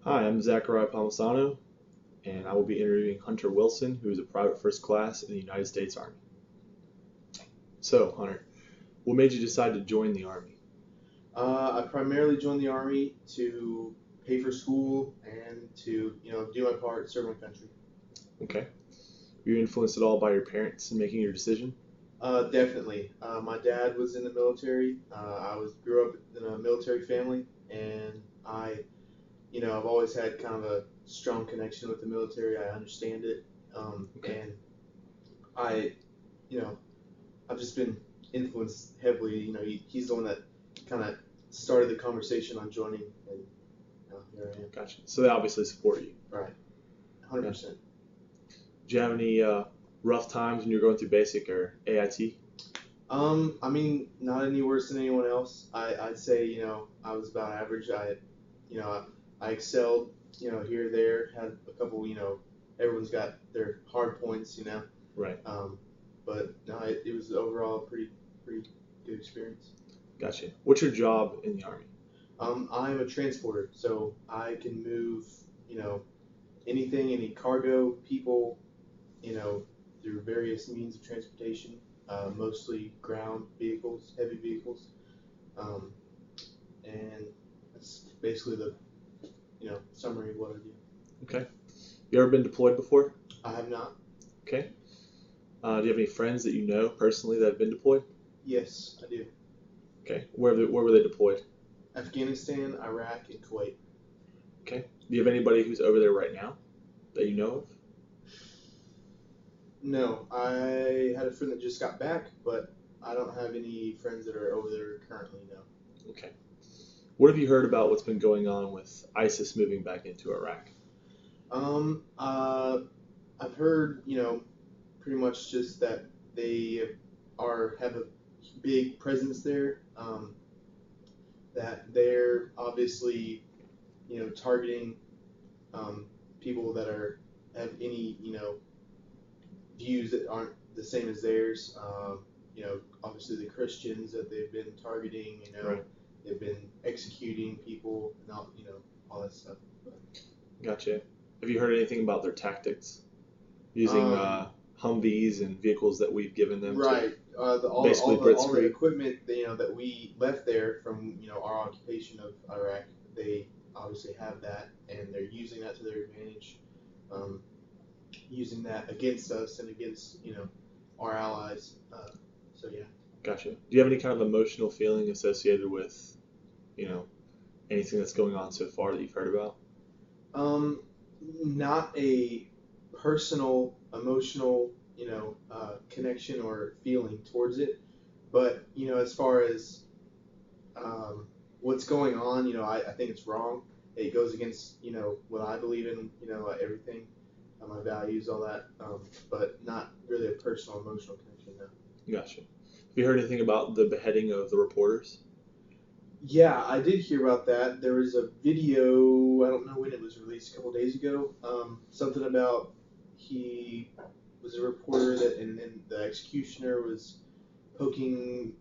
Hi, I'm Zechariah Palmisano, and I will be interviewing Hunter Wilson, who is a private first class in the United States Army. So, Hunter, what made you decide to join the Army? I primarily joined the Army to pay for school and to, do my part, serve my country. Okay. Were you influenced at all by your parents in making your decision? Definitely. My dad was in the military. Grew up in a military family, and I've always had kind of a strong connection with the military. I understand it, Okay. and I, you know, I've just been influenced heavily. He's the one that kind of started the conversation on joining, and here I am. Gotcha. So they obviously support you. Right, 100%. Gotcha. Did you have any rough times when you were going through basic or AIT? Not any worse than anyone else. I'd say, I was about average. I excelled, here, there, had a couple, everyone's got their hard points, Right. but no, it was overall a pretty good experience. Gotcha. What's your job in the Army? I'm a transporter, so I can move, anything, any cargo, people, through various means of transportation, mostly ground vehicles, heavy vehicles, um, and that's basically the summary of what I do. Okay. You ever been deployed before? I have not. Okay. Do you have any friends that you know personally that have been deployed? Yes, I do. Okay. Where were they deployed? Afghanistan, Iraq, and Kuwait. Okay. Do you have anybody who's over there right now that you know of? No, I had a friend that just got back, but I don't have any friends that are over there currently. No. Okay. What have you heard about what's been going on with ISIS moving back into Iraq? Um, uh, I've heard, pretty much just that they have a big presence there. That they're obviously, targeting people that have any, views that aren't the same as theirs. Obviously the Christians that they've been targeting. Right. They've been executing people and all that stuff. Gotcha. Have you heard anything about their tactics? Using Um, Humvees and vehicles that we've given them to right. basically All the blitzkrieg? equipment that we left there from our occupation of Iraq, they obviously have that, and they're using that to their advantage, um, using that against us and against our allies. So yeah. Gotcha. Do you have any kind of emotional feeling associated with, you know, anything that's going on so far that you've heard about? Um, Not a personal, emotional, connection or feeling towards it, but as far as what's going on, I think it's wrong. It goes against what I believe in, everything, my values, all that, but not really a personal, emotional connection. No. Gotcha. Have you heard anything about the beheading of the reporters? Yeah, I did hear about that. There was a video, I don't know when it was released, a couple days ago. Something about he was a reporter and the executioner was poking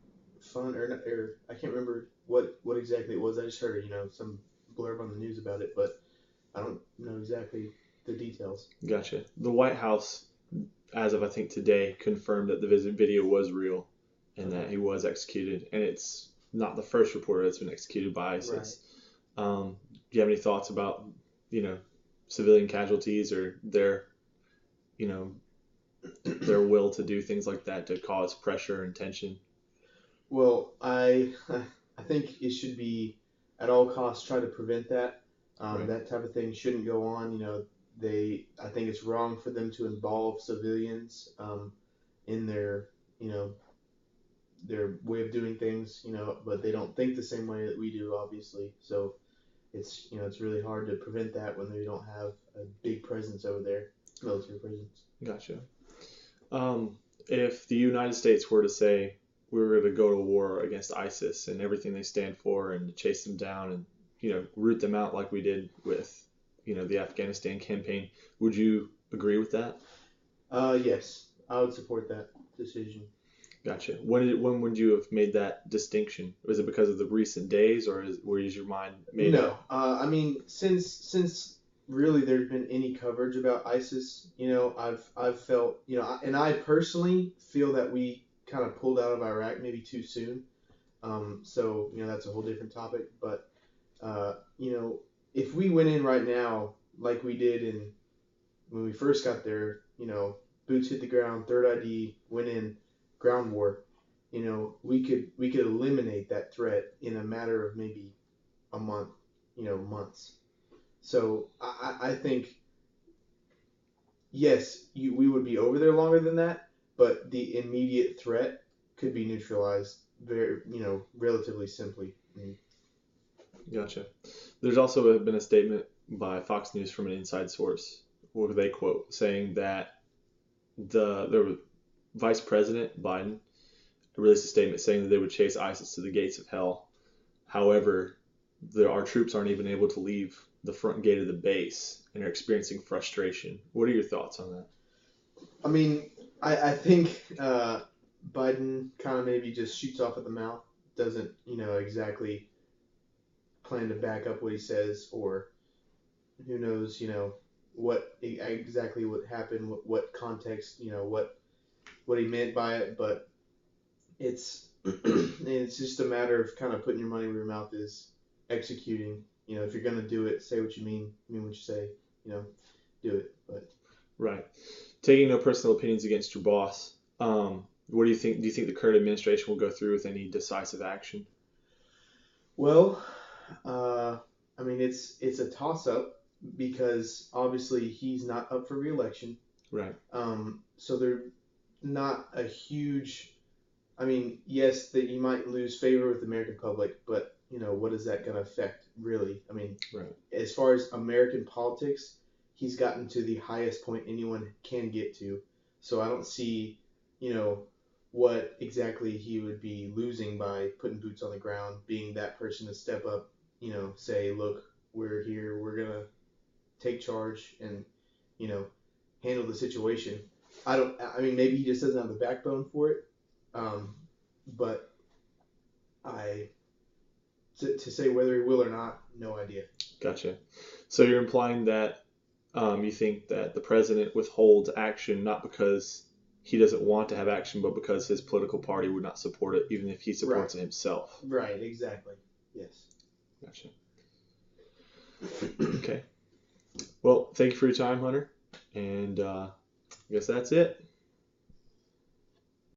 fun, or I can't remember what exactly it was. I just heard, some blurb on the news about it, but I don't know exactly the details. Gotcha. The White House, as of I think today, confirmed that the visit video was real and that Okay. he was executed. And it's not the first reporter that's been executed by Right. ISIS. Do you have any thoughts about, you know, civilian casualties or you know, their will to do things like that to cause pressure and tension? Well, I think it should be at all costs try to prevent that. Right. That type of thing shouldn't go on. I think it's wrong for them to involve civilians in you know, their way of doing things. But they don't think the same way that we do, obviously. So it's really hard to prevent that when they don't have a big presence over there, military presence. Gotcha. Um, if the United States were to say we were going to go to war against ISIS and everything they stand for and to chase them down and root them out like we did with the Afghanistan campaign, would you agree with that? Yes, I would support that decision. Gotcha. When would you have made that distinction? Was it because of the recent days, or is your mind made No, up? I mean, since really there's been any coverage about ISIS, I've felt, and I personally feel that we kind of pulled out of Iraq maybe too soon. So that's a whole different topic. But if we went in right now like we did in when we first got there, boots hit the ground, third ID, went in, ground war, we could eliminate that threat in a matter of maybe a month, months. So I think yes, we would be over there longer than that, but the immediate threat could be neutralized very, relatively simply. I mean, Gotcha. There's also been a statement by Fox News from an inside source, where they quote saying that the Vice President Biden released a statement saying that they would chase ISIS to the gates of hell. However, our troops aren't even able to leave the front gate of the base and are experiencing frustration. What are your thoughts on that? I mean, I think Biden kind of maybe just shoots off at the mouth, doesn't, exactly plan to back up what he says, or who knows, what exactly what happened, what context, what he meant by it, but it's it's just a matter of kind of putting your money where your mouth is, executing. If you're gonna do it, say what you mean what you say. Do it. But Right. Taking no personal opinions against your boss. What do you think? Do you think the current administration will go through with any decisive action? well, uh, I mean it's a toss up because obviously he's not up for reelection. Right. So they're not a huge. I mean, yes, that you might lose favor with the American public, but what is that going to affect really? I mean, Right. as far as American politics, he's gotten to the highest point anyone can get to. So I don't see, you know, what exactly he would be losing by putting boots on the ground, being that person to step up, say, look, we're here, we're gonna take charge and, you know, handle the situation. I mean, maybe he just doesn't have the backbone for it. Um, but I, to say whether he will or not, no idea. Gotcha. So you're implying that you think that the president withholds action not because he doesn't want to have action, but because his political party would not support it, even if he Right. supports it himself. Right. Exactly. Yes. Gotcha. Okay. Well, thank you for your time, Hunter. And I guess that's it.